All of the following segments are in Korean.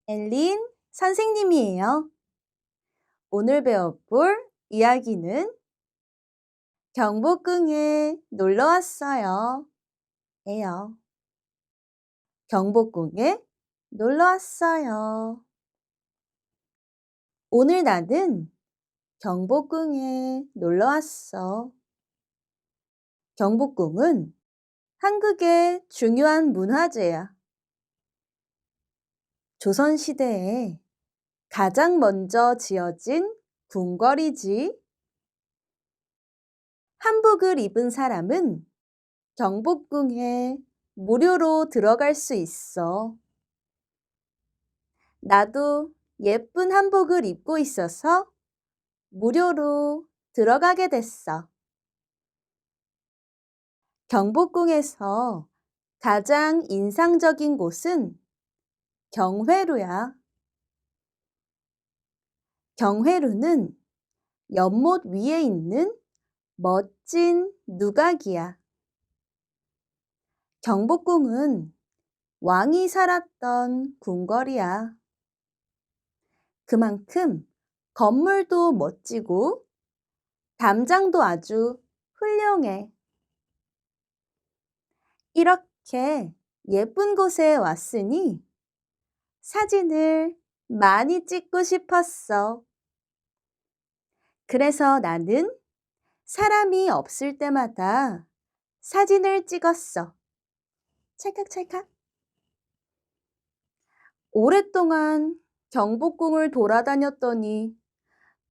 엘린 선생님이에요. 오늘 배워볼 이야기는 경복궁에 놀러 왔어요. 예요. 경복궁에 놀러 왔어요. 오늘 나는 경복궁에 놀러 왔어. 경복궁은 한국의 중요한 문화재야. 조선시대에 가장 먼저 지어진 궁궐이지. 한복을 입은 사람은 경복궁에 무료로 들어갈 수 있어. 나도 예쁜 한복을 입고 있어서 무료로 들어가게 됐어. 경복궁에서 가장 인상적인 곳은 경회로야. 경회로는 연못 위에 있는 멋진 누각이야. 경복궁은 왕이 살았던 궁궐이야. 그만큼 건물도 멋지고 담장도 아주 훌륭해. 이렇게 예쁜 곳에 왔으니 사진을 많이 찍고 싶었어. 그래서 나는 사람이 없을 때마다 사진을 찍었어. 찰칵찰칵. 오랫동안 경복궁을 돌아다녔더니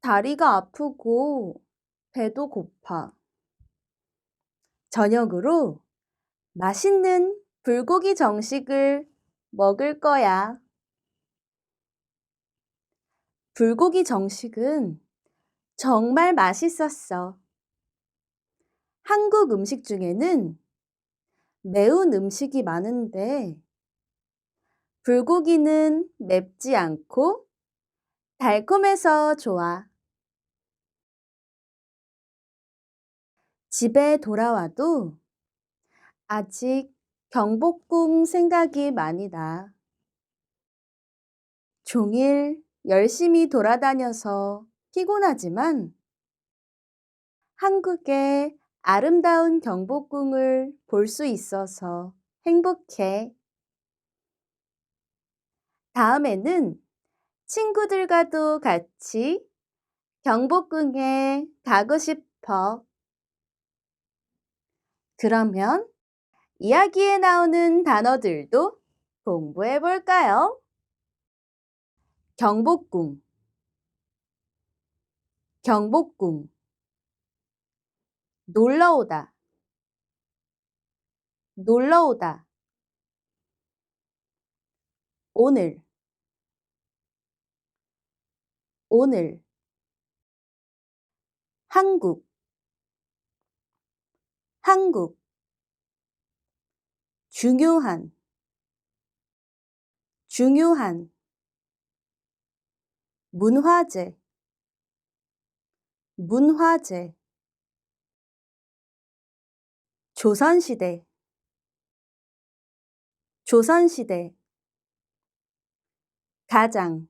다리가 아프고 배도 고파. 저녁으로 맛있는 불고기 정식을 먹을 거야. 불고기 정식은 정말 맛있었어. 한국 음식 중에는 매운 음식이 많은데 불고기는 맵지 않고 달콤해서 좋아. 집에 돌아와도 아직 경복궁 생각이 많이 나. 종일 열심히 돌아다녀서 피곤하지만 한국의 아름다운 경복궁을 볼 수 있어서 행복해. 다음에는 친구들과도 같이 경복궁에 가고 싶어. 그러면 이야기에 나오는 단어들도 공부해 볼까요? 경복궁, 경복궁. 놀러오다, 놀러오다. 오늘, 오늘. 한국, 한국. 중요한, 중요한. 문화재, 문화재. 조선시대, 조선시대. 가장,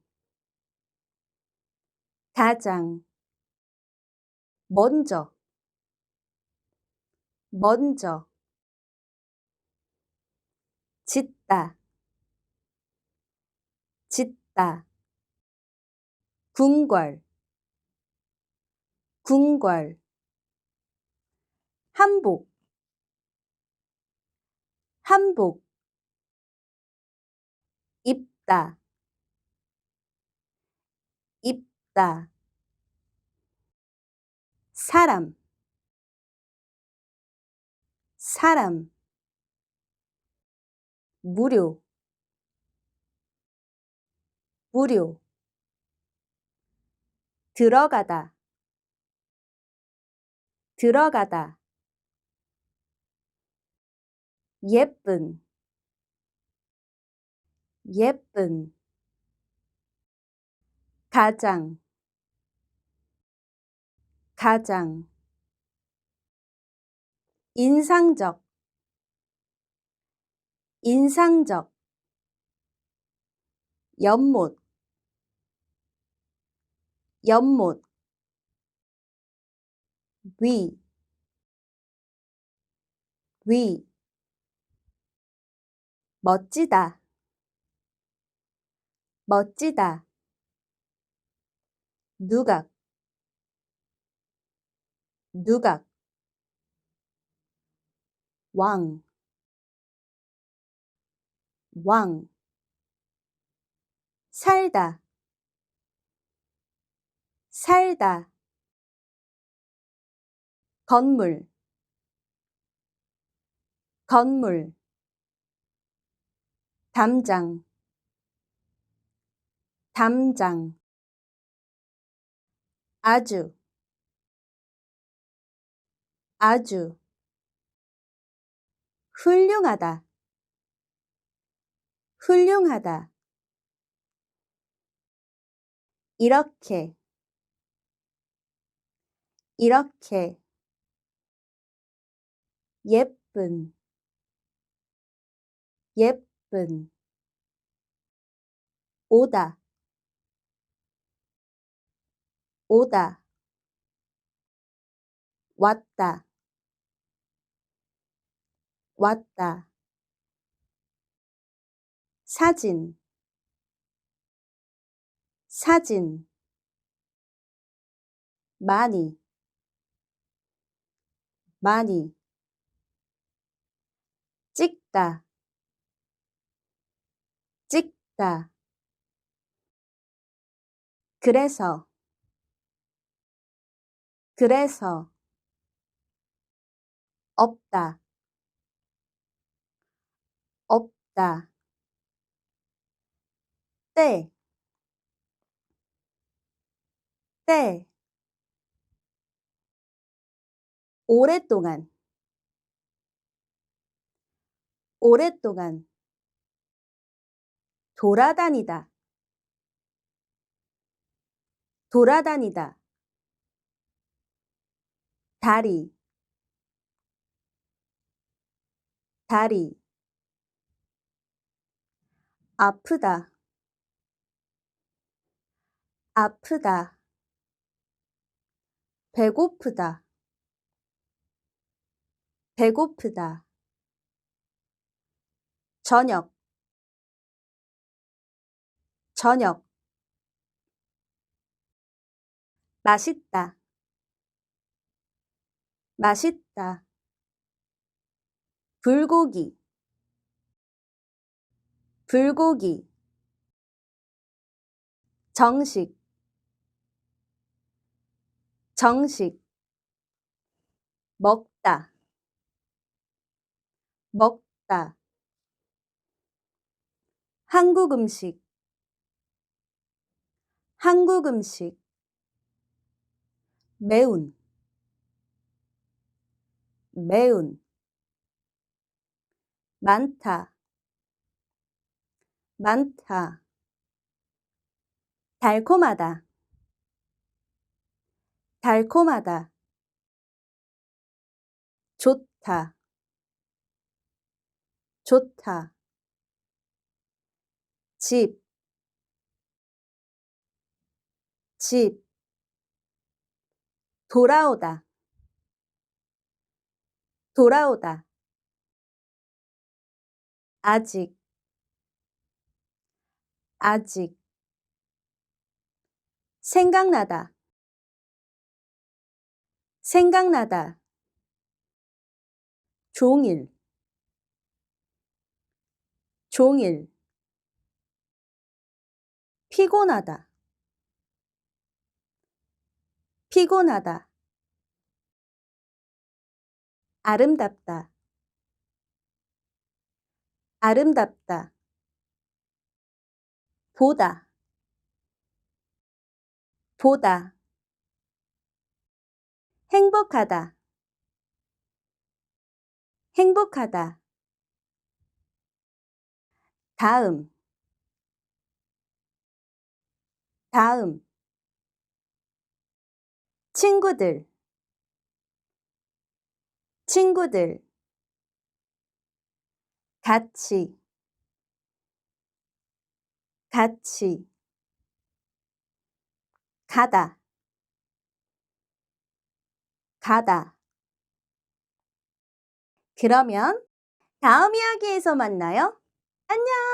가장. 먼저, 먼저. 짓다, 짓다. 궁궐, 궁궐. 한복, 한복. 입다, 입다. 사람, 사람. 무료, 무료. 들어가다, 들어가다. 예쁜, 예쁜. 가장, 가장. 인상적, 인상적. 연못, 연못. 위, 위. 멋지다, 멋지다. 누각, 누각. 왕, 왕. 살다, 살다. 건물, 건물. 담장, 담장. 아주, 아주. 훌륭하다, 훌륭하다. 이렇게, 이렇게. 예쁜, 예쁜. 오다, 오다. 왔다, 왔다. 사진, 사진. 많이, 많이. 찍다, 찍다. 그래서, 그래서. 없다, 없다. 때, 때. 오랫동안, 오랫동안. 돌아다니다, 돌아다니다. 다리, 다리. 아프다, 아프다. 배고프다, 배고프다. 저녁, 저녁. 맛있다, 맛있다. 불고기, 불고기. 정식, 정식. 먹다, 먹다. 한국 음식, 한국 음식. 매운, 매운. 많다, 많다. 달콤하다, 달콤하다. 좋다, 좋다. 집, 집. 돌아오다, 돌아오다. 아직, 아직. 생각나다, 생각나다. 종일, 종일. 피곤하다, 피곤하다. 아름답다, 아름답다. 보다, 보다. 행복하다, 행복하다. 다음, 다음. 친구들, 친구들. 같이, 같이, 가다, 가다. 그러면 다음 이야기에서 만나요. 안녕!